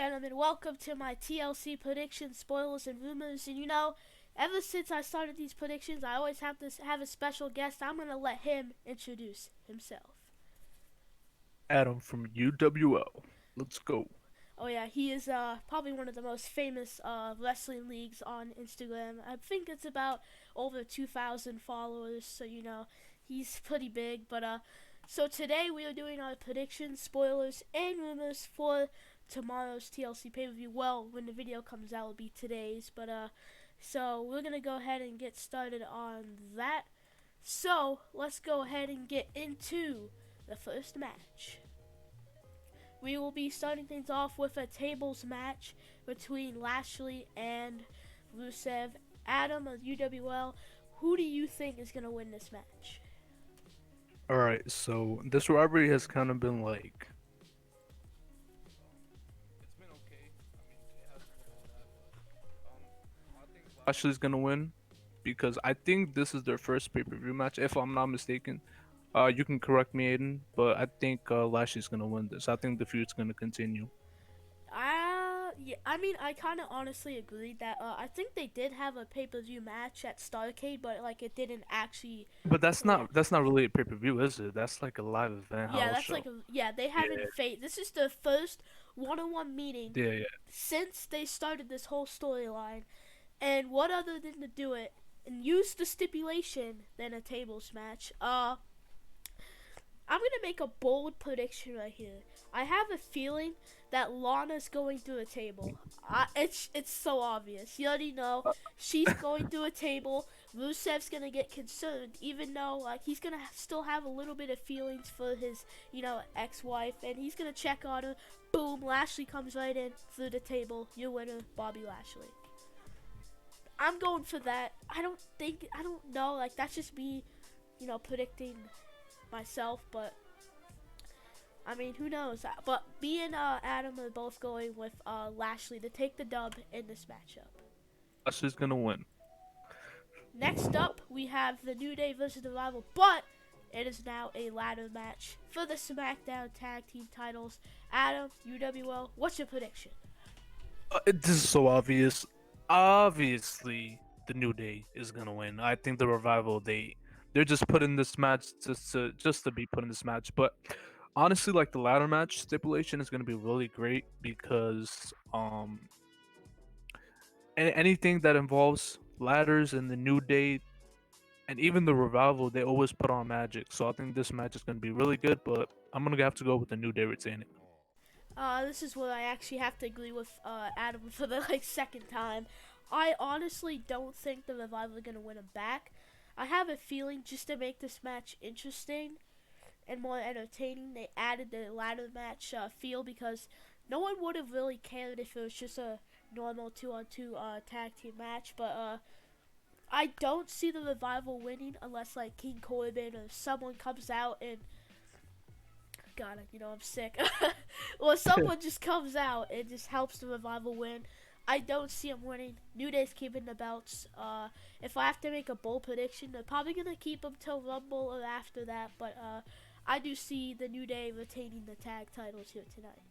gentlemen, welcome to my TLC predictions, spoilers, and rumors. And ever since I started these predictions, I always have to have a special guest. I'm gonna let him introduce himself. Adam from UWL. Let's go. Oh yeah, he is probably one of the most famous wrestling leagues on Instagram. I think it's about over 2,000 followers, so he's pretty big. But so today we are doing our predictions, spoilers, and rumors for tomorrow's TLC pay-per-view. Well, when the video comes out, it'll be today's. But so we're gonna go ahead and get started on that. So let's go ahead and get into the first match. We will be starting things off with a tables match between Lashley and Rusev. Adam of UWL, who do you think is going to win this match? Alright, so this rivalry has kind of been like. It's been okay. I mean, it hasn't been all that, but I think Lashley's gonna win because I think this is their first pay-per-view match, if I'm not mistaken. You can correct me, Aiden, but I think Lashley's gonna win this. I think the feud's gonna continue. Yeah, I mean, I kind of honestly agree that I think they did have a pay-per-view match at Starrcade, but like it didn't actually. But that's Yeah, not really a pay-per-view, is it? That's like a live event yeah, house that's like show. yeah, they haven't Yeah, faced. This is the first one-on-one meeting yeah, yeah. since they started this whole storyline. And what other than to do it and use the stipulation than a tables match? I'm gonna make a bold prediction right here. I have a feeling that Lana's going through a table. It's so obvious. You already know she's going through a table. Rusev's gonna get concerned, even though like he's gonna still have a little bit of feelings for his ex-wife, and he's gonna check on her. Boom! Lashley comes right in through the table. Your winner, Bobby Lashley. I'm going for that. I don't know. Like that's just me, predicting myself, but I mean, who knows? But me and Adam are both going with Lashley to take the dub in this matchup. Lashley's gonna win. Next up, we have the New Day versus the Rival, but it is now a ladder match for the SmackDown Tag Team titles. Adam, UWL, what's your prediction? This is so obvious. Obviously, the New Day is gonna win. I think the Revival they're just putting this match just to be put in this match. But honestly, like the ladder match stipulation is gonna be really great because anything that involves ladders and the New Day and even the Revival, they always put on magic. So I think this match is gonna be really good. But I'm gonna have to go with the New Day retaining. This is where I actually have to agree with Adam for the second time. I honestly don't think the Revival are gonna win him back. I have a feeling just to make this match interesting and more entertaining, they added the ladder match feel because no one would have really cared if it was just a normal two-on-two tag team match. But I don't see the Revival winning unless like King Corbin or someone comes out and God, I'm sick. Or someone just comes out and just helps the Revival win. I don't see them winning. New Day's keeping the belts. If I have to make a bold prediction, they're probably gonna keep them till Rumble or after that. But I do see the New Day retaining the tag titles here tonight.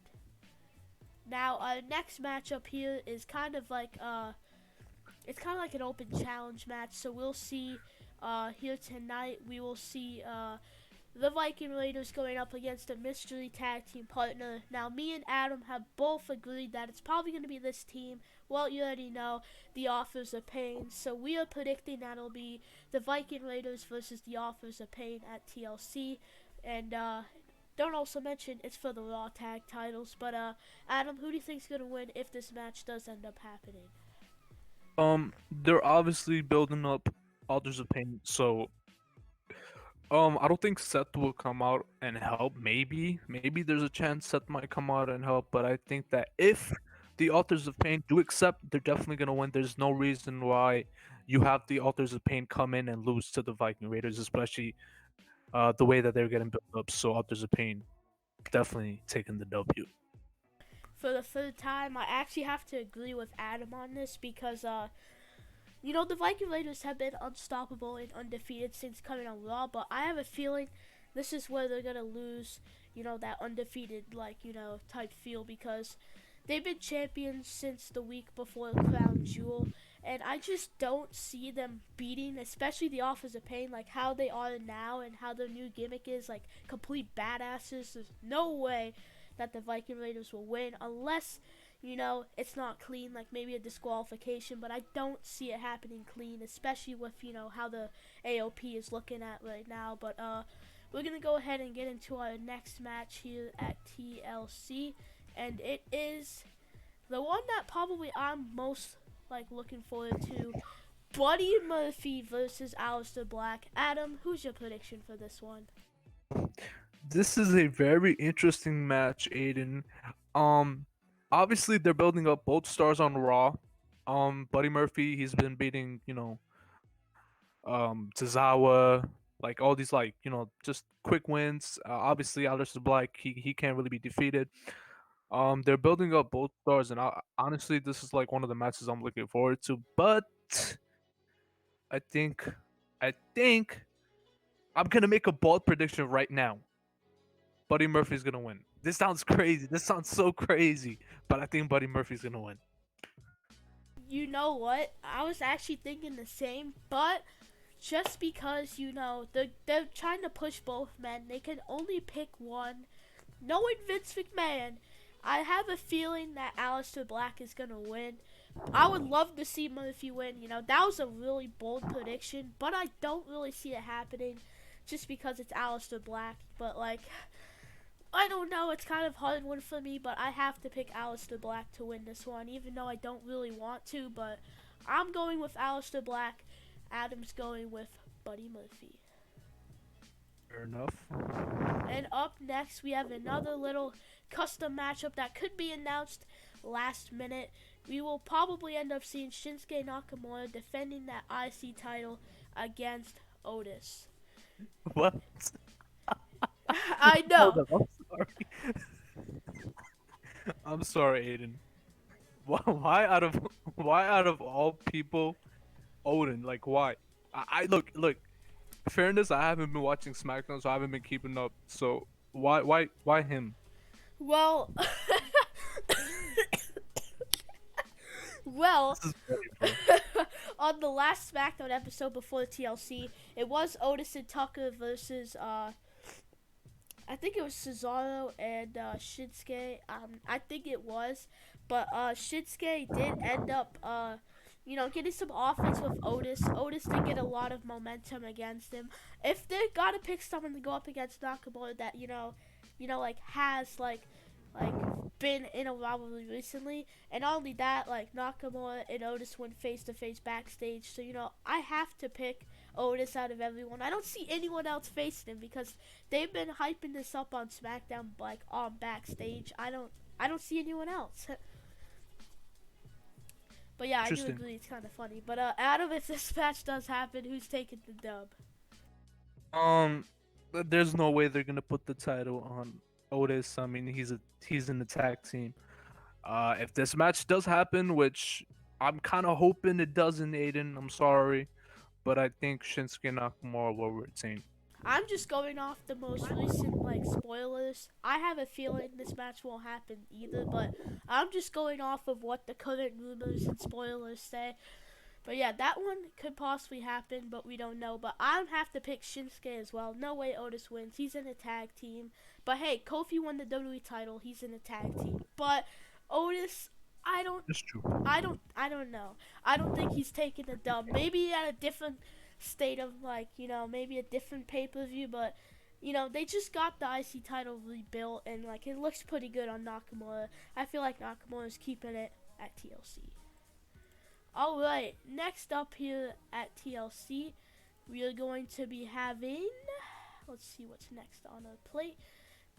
Now, our next matchup here is kind of like it's kind of like an open challenge match. So we'll see here tonight. We will see the Viking Raiders going up against a mystery tag team partner. Now, me and Adam have both agreed that it's probably going to be this team. Well, you already know the Authors of Pain. So we are predicting that it'll be the Viking Raiders versus the Authors of Pain at TLC. And don't also mention it's for the Raw Tag titles. But Adam, who do you think's going to win if this match does end up happening? They're obviously building up Authors of Pain, so I don't think Seth will come out and help. Maybe there's a chance Seth might come out and help, but I think that if the Authors of Pain do accept, they're definitely gonna win. There's no reason why you have the Authors of Pain come in and lose to the Viking Raiders, especially the way that they're getting built up. So Authors of Pain definitely taking the W. For the third time, I actually have to agree with Adam on this because the Viking Raiders have been unstoppable and undefeated since coming on Raw, but I have a feeling this is where they're gonna lose, that undefeated type feel because they've been champions since the week before Crown Jewel, and I just don't see them beating, especially the Authors of Pain, like how they are now and how their new gimmick is, like complete badasses. There's no way that the Viking Raiders will win unless, it's not clean, like maybe a disqualification, but I don't see it happening clean, especially with, how the AOP is looking at right now. But we're going to go ahead and get into our next match here at TLC, and it is the one that probably I'm most like looking forward to. Buddy Murphy versus Aleister Black. Adam, who's your prediction for this one? This is a very interesting match, Aiden. Um, Obviously they're building up both stars on Raw. Buddy Murphy, he's been beating, Tozawa, like all these like, just quick wins. Obviously Aleister Black, he can't really be defeated. They're building up both stars, and honestly, this is like one of the matches I'm looking forward to. But I think, I think I'm gonna make a bold prediction right now. Buddy Murphy's gonna win. This sounds crazy. This sounds so crazy, but I think Buddy Murphy's gonna win. You know what? I was actually thinking the same, but just because, they're trying to push both men, they can only pick one. Knowing Vince McMahon, I have a feeling that Aleister Black is going to win. I would love to see Murphy win. That was a really bold prediction, but I don't really see it happening just because it's Aleister Black. But, I don't know. It's kind of hard one for me, but I have to pick Aleister Black to win this one, even though I don't really want to. But I'm going with Aleister Black. Adam's going with Buddy Murphy. Fair enough. And up next, we have another little custom matchup that could be announced last minute. We will probably end up seeing Shinsuke Nakamura defending that IC title against Otis. What? I know. Hold up, I'm sorry. I'm sorry, Aiden. Why out of all people, Odin? Like why? I look. Fairness, I haven't been watching SmackDown, so I haven't been keeping up. So why him? Well, well, This is funny, bro. on the last SmackDown episode before TLC, it was Otis and Tucker versus I think it was Cesaro and Shinsuke. I think it was, but Shinsuke did end up getting some offense with Otis. Otis did get a lot of momentum against him. If they gotta pick someone to go up against Nakamura that like has like been in a rivalry recently, and not only that, like Nakamura and Otis went face to face backstage. So I have to pick Otis out of everyone. I don't see anyone else facing him because they've been hyping this up on SmackDown, like on backstage. I don't see anyone else. But yeah, I do agree it's kind of funny. But Adam, if this match does happen, who's taking the dub? There's no way they're gonna put the title on Otis. I mean, he's in the tag team. If this match does happen, which I'm kind of hoping it doesn't, Aiden, I'm sorry, but I think Shinsuke Nakamura will retain. I'm just going off the most recent spoilers. I have a feeling this match won't happen either, but I'm just going off of what the current rumors and spoilers say. But yeah, that one could possibly happen, but we don't know. But I have to pick Shinsuke as well. No way Otis wins. He's in a tag team. But hey, Kofi won the WWE title. He's in a tag team. But Otis, It's true. I don't know. I don't think he's taking the dub. Maybe at a different state of maybe a different pay-per-view, but they just got the IC title rebuilt, and it looks pretty good on Nakamura. I feel like Nakamura's keeping it at TLC. Alright, next up here at TLC, we are going to be having, let's see what's next on our plate,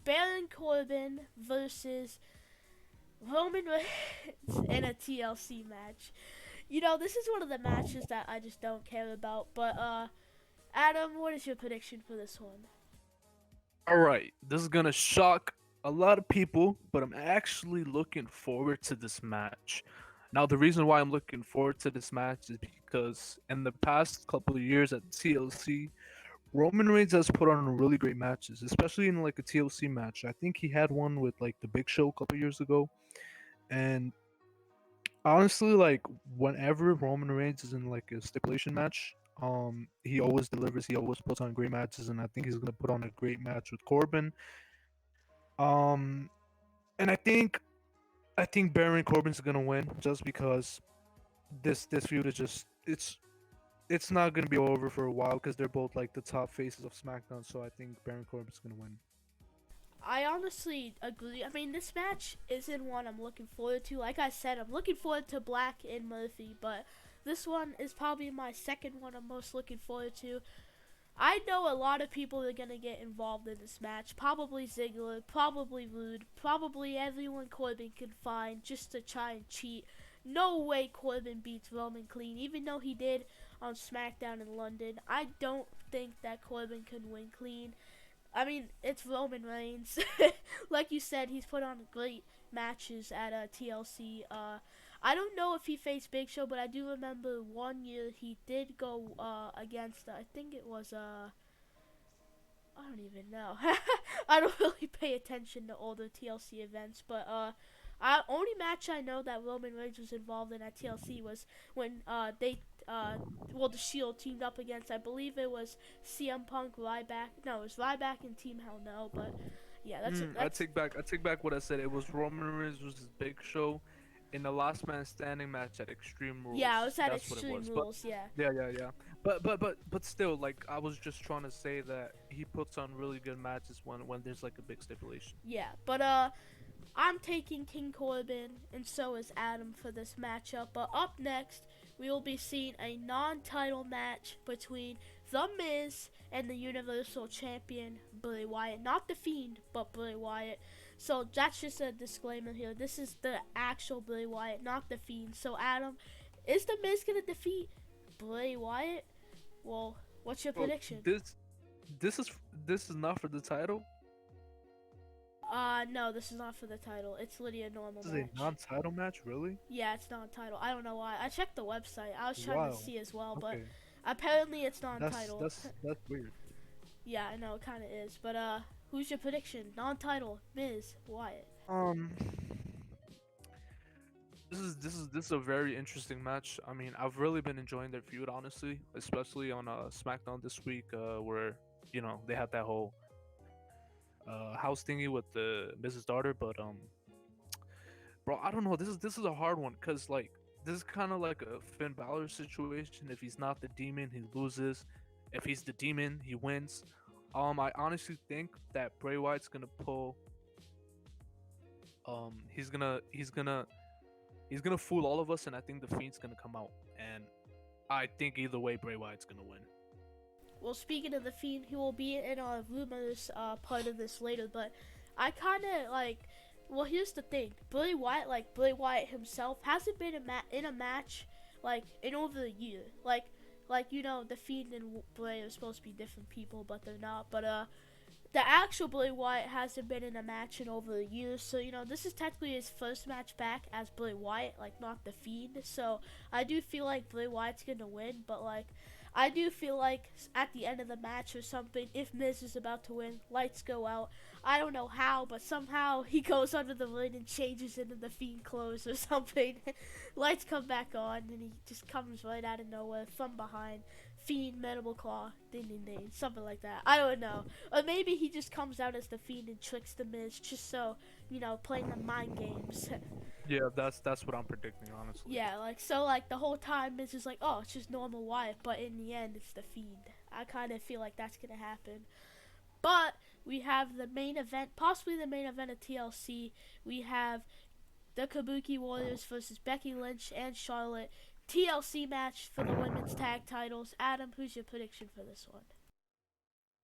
Baron Corbin versus Roman Reigns in a TLC match. This is one of the matches that I just don't care about, but Adam, what is your prediction for this one? All right, this is gonna shock a lot of people, but I'm actually looking forward to this match. Now, the reason why I'm looking forward to this match is because in the past couple of years at TLC, Roman Reigns has put on really great matches, especially in like a TLC match. I think he had one with like the Big Show a couple years ago, And honestly, like whenever Roman Reigns is in like a stipulation match, he always delivers. He always puts on great matches, and I think he's gonna put on a great match with Corbin. Um, and I think Baron Corbin's gonna win just because this feud is just it's not gonna be over for a while because they're both like the top faces of SmackDown. So I think Baron Corbin's gonna win. I honestly agree. I mean, this match isn't one I'm looking forward to. Like I said, I'm looking forward to Black and Murphy, but this one is probably my second one I'm most looking forward to. I know a lot of people are gonna get involved in this match. Probably Ziggler, probably Rude, probably everyone Corbin can find just to try and cheat. No way Corbin beats Roman clean, even though he did on SmackDown in London. I don't think that Corbin can win clean. I mean, it's Roman Reigns. Like you said, he's put on great matches at TLC. I don't know if he faced Big Show, but I do remember one year he did go against. I think it was I don't even know. I don't really pay attention to older TLC events, but only match I know that Roman Reigns was involved in at TLC was when the Shield teamed up against, I believe it was CM Punk, Ryback. No, it was Ryback and Team Hell No, but yeah, that's I take back what I said. It was Roman Reigns versus Big Show in the Last Man Standing match at Extreme yeah, it Rules. was at That's what it Extreme was. But Rules, yeah. yeah. But still, like I was just trying to say that he puts on really good matches when there's like a big stipulation. Yeah, but I'm taking King Corbin, and so is Adam for this matchup. But up next, we will be seeing a non-title match between The Miz and the Universal Champion Bray Wyatt. Not The Fiend, but Bray Wyatt. So that's just a disclaimer here. This is the actual Bray Wyatt, not The Fiend. So Adam, is The Miz gonna defeat Bray Wyatt? Well, what's your Well, prediction? this is this is not for the title. No, this is not for the title. It's literally a normal This is a match. non-title match, really? Yeah, it's non-title. I don't know why. I checked the website. I was trying to Wow. see as well, but Okay. apparently it's That's non-title. that's that's weird. Yeah, I know it kind of is. But who's your prediction? Non-title, Miz, Wyatt. Um, this is a very interesting match. I mean, I've really been enjoying their feud, honestly, especially on SmackDown this week, where they had that whole house thingy with the Mrs. Daughter. But bro, I don't know. This is a hard one because like this is kind of like a Finn Balor situation. If he's not the demon, he loses. If he's the demon, he wins. I honestly think that Bray Wyatt's gonna pull. He's gonna fool all of us, and I think the Fiend's gonna come out. And I think either way, Bray Wyatt's gonna win. Well, speaking of the Fiend, he will be in our rumors part of this later. But I kind of like. Well, here's the thing. Bray Wyatt himself, hasn't been in a match like in over a year. Like the Fiend and Bray are supposed to be different people, but they're not. But the actual Bray Wyatt hasn't been in a match in over a year, so this is technically his first match back as Bray Wyatt, like not the Fiend. So I do feel like Bray Wyatt's gonna win, but like I do feel like at the end of the match or something, if Miz is about to win, lights go out. I don't know how, but somehow he goes under the ring and changes into the Fiend clothes or something. Lights come back on, and he just comes right out of nowhere from behind. Fiend, Mandible Claw, ding ding ding, something like that. I don't know. Or maybe he just comes out as the Fiend and tricks the Miz, just so, playing the mind games. Yeah, that's what I'm predicting, honestly. Yeah, like the whole time Miz is like, oh, it's just normal Wyatt, but in the end it's the Fiend. I kind of feel like that's gonna happen. But we have the main event, possibly the main event of TLC. We have the Kabuki Warriors versus Becky Lynch and Charlotte. TLC match for the women's tag titles. Adam, who's your prediction for this one?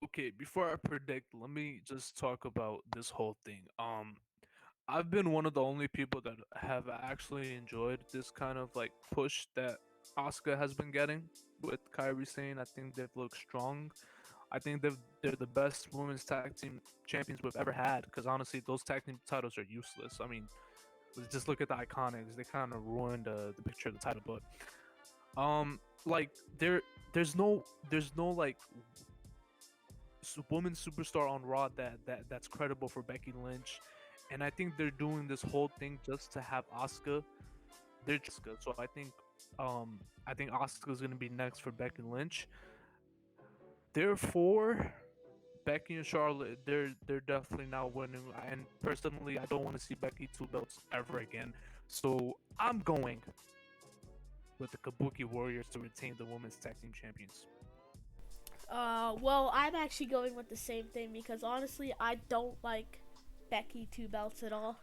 Okay, before I predict, let me just talk about this whole thing. I've been one of the only people that have actually enjoyed this kind of like push that Asuka has been getting with Kyrie saying I think they've looked strong. I think they're the best women's tag team champions we've ever had. Because honestly, those tag team titles are useless. I mean, just look at the Iconics. They kind of ruined the picture of the title. But like there's no like woman superstar on Raw that's credible for Becky Lynch, and I think they're doing this whole thing just to have Asuka. They're Asuka, so I think Asuka's gonna be next for Becky Lynch. Therefore, Becky and Charlotte, they're definitely not winning. And personally, I don't want to see Becky 2 belts ever again. So I'm going with the Kabuki Warriors to retain the women's tag team champions. Well, I'm actually going with the same thing because honestly, I don't like Becky 2 belts at all.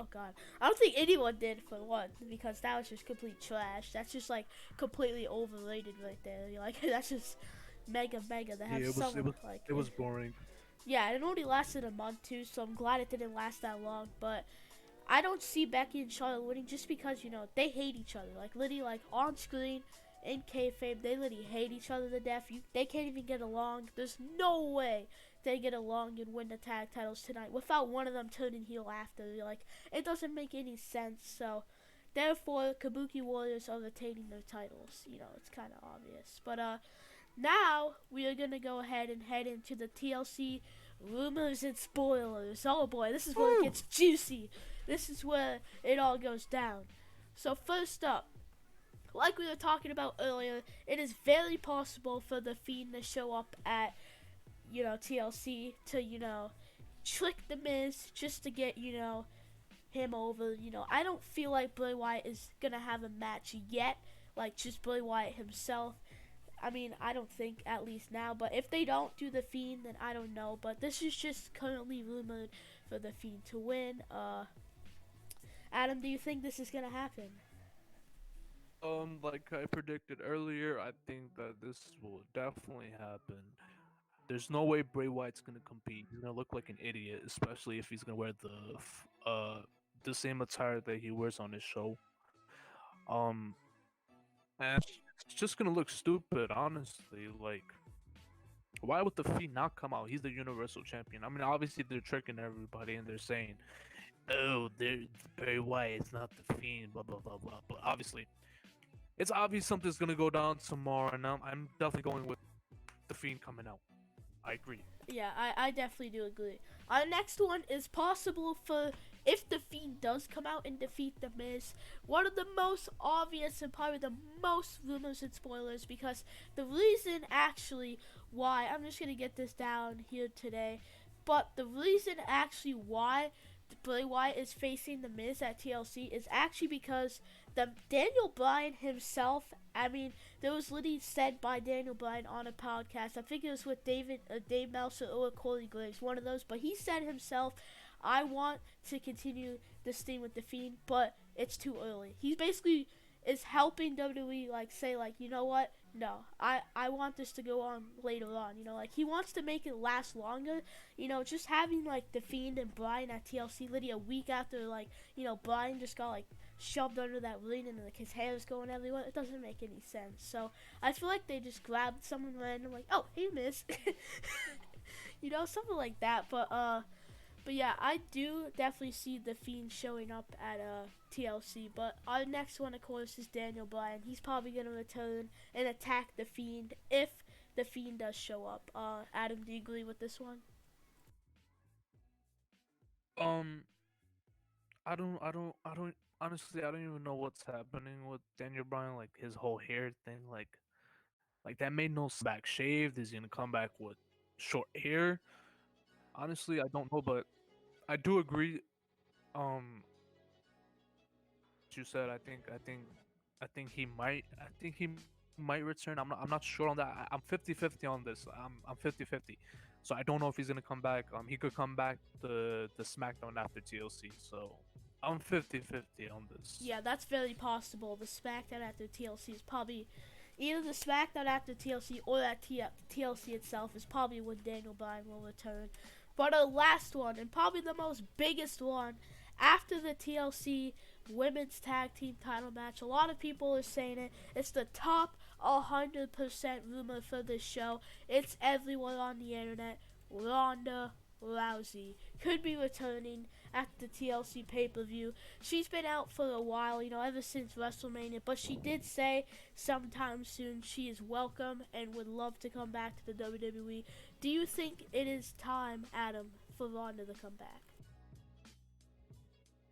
Oh god, I don't think anyone did for one because that was just complete trash. That's just like completely overrated right there. You're like that's just mega. They have someone like it was boring. yeah, it only lasted a month too, so I'm glad it didn't last that long. But I don't see Becky and Charlotte winning just because they hate each other. Like literally, like on screen, in kayfabe, they literally hate each other to death. They can't even get along. There's no way they get along and win the tag titles tonight without one of them turning heel after. Like it doesn't make any sense. So therefore, Kabuki Warriors are retaining their titles. It's kind of obvious. But now we are gonna go ahead and head into the TLC rumors and spoilers. Oh boy, this is where it gets juicy. This is where it all goes down. So first up, like we were talking about earlier, it is very possible for the Fiend to show up at TLC to trick the Miz just to get him over. I don't feel like Bray Wyatt is gonna have a match yet, like just Bray Wyatt himself. I mean, I don't think, at least now, but if they don't do the Fiend, then I don't know. But this is just currently rumored for the Fiend to win. Adam, do you think this is gonna happen? Like I predicted earlier, I think that this will definitely happen. There's no way Bray Wyatt's gonna compete. He's gonna look like an idiot, especially if he's gonna wear the same attire that he wears on his show. Um, and it's just gonna look stupid, honestly. Like, why would the Fiend not come out? He's the Universal Champion. I mean, obviously they're tricking everybody and they're saying, "Oh, Bray Wyatt is not the Fiend," blah blah blah blah. But obviously, it's obvious something's gonna go down tomorrow, and I'm definitely going with the Fiend coming out. I agree. Yeah, I definitely do agree. Our next one is possible for if the Fiend does come out and defeat the Miz. One of the most obvious and probably the most rumors and spoilers, because the reason actually why, I'm just going to get this down here today, but the reason actually why Bray Wyatt is facing the Miz at TLC is actually because the Daniel Bryan himself, I mean, there was literally said by Daniel Bryan on a podcast, I think it was with Dave Meltzer or Corey Graves, one of those, but he said himself, I want to continue this thing with the Fiend, but it's too early. He basically is helping WWE say you know what, no, I want this to go on later on, he wants to make it last longer, just having the Fiend and Bryan at TLC literally a week after Bryan just got shoved under that ring and his hair is going everywhere. It doesn't make any sense. So I feel like they just grabbed someone random oh, hey Miss, something like that. But yeah, I do definitely see the Fiend showing up at TLC. But our next one, of course, is Daniel Bryan. He's probably gonna return and attack the Fiend if the Fiend does show up. Adam, do you agree with this one? Um, I don't. Honestly, I don't even know what's happening with Daniel Bryan. Like his whole hair thing, like that made no sense. Back shaved. Is he gonna come back with short hair? Honestly, I don't know, but I do agree. Um, what you said. I think he might. I think he might return. I'm not sure on that. I'm 50-50 on this. I'm 50-50. So I don't know if he's gonna come back. He could come back the SmackDown after TLC. So I'm 50-50 on this. Yeah, that's very possible. The SmackDown after TLC is probably either the SmackDown after TLC or that TLC itself is probably when Daniel Bryan will return. But our last one, and probably the most biggest one, after the TLC Women's Tag Team title match, a lot of people are saying it's the top 100% rumor for this show. It's everyone on the internet. Ronda Rousey could be returning at the TLC pay-per-view. She's been out for a while, ever since WrestleMania, but she did say sometime soon she is welcome and would love to come back to the WWE. Do you think it is time, Adam, for Ronda to come back?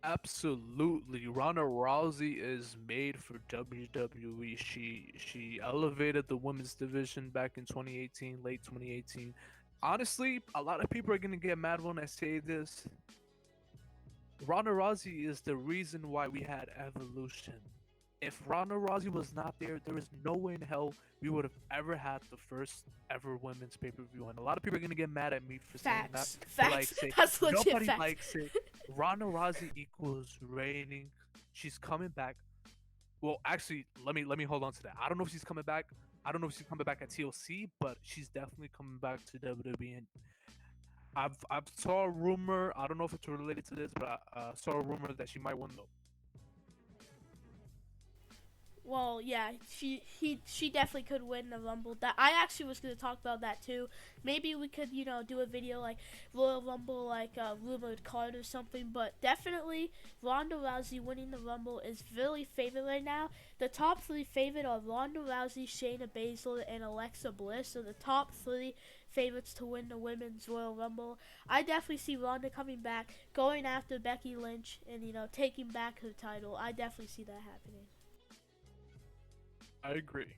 Absolutely. Ronda Rousey is made for WWE. She elevated the women's division back in 2018, late 2018. Honestly, a lot of people are going to get mad when I say this. Ronda Rousey is the reason why we had Evolution. If Ronda Rousey was not there, there is no way in hell we would have ever had the first ever women's pay-per-view. And a lot of people are gonna get mad at me for saying that. Facts. But like, Facts. say That's legit nobody facts. likes it. Ronda Rousey equals reigning. She's coming back. Well, actually, let me hold on to that. I don't know if she's coming back. I don't know if she's coming back at TLC, but she's definitely coming back to WWE. And I've saw a rumor. I don't know if it's related to this, but I saw a rumor that she might win though. Well, yeah, she definitely could win the Rumble. That I actually was gonna talk about that too. Maybe we could do a video like Royal Rumble like rumored card or something. But definitely Ronda Rousey winning the Rumble is really favored right now. The top three favorite are Ronda Rousey, Shayna Baszler, and Alexa Bliss. So the top three favorites to win the Women's Royal Rumble. I definitely see Ronda coming back, going after Becky Lynch, and taking back her title. I definitely see that happening. I agree.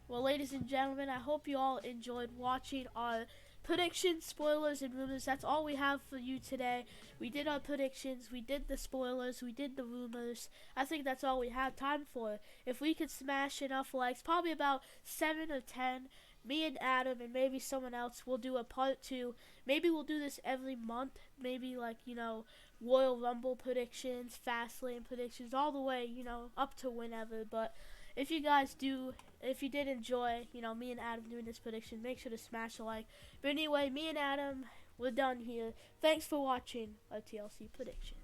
Well, ladies and gentlemen, I hope you all enjoyed watching our predictions, spoilers, and rumors. That's all we have for you today. We did our predictions, we did the spoilers, we did the rumors. I think that's all we have time for. If we could smash enough likes, probably about 7 or 10, me and Adam and maybe someone else will do a part 2. Maybe we'll do this every month. Maybe like, Royal Rumble predictions, Fastlane predictions, all the way, up to whenever. But if you guys do, if you did enjoy, me and Adam doing this prediction, make sure to smash a like. But anyway, me and Adam, we're done here. Thanks for watching our TLC prediction.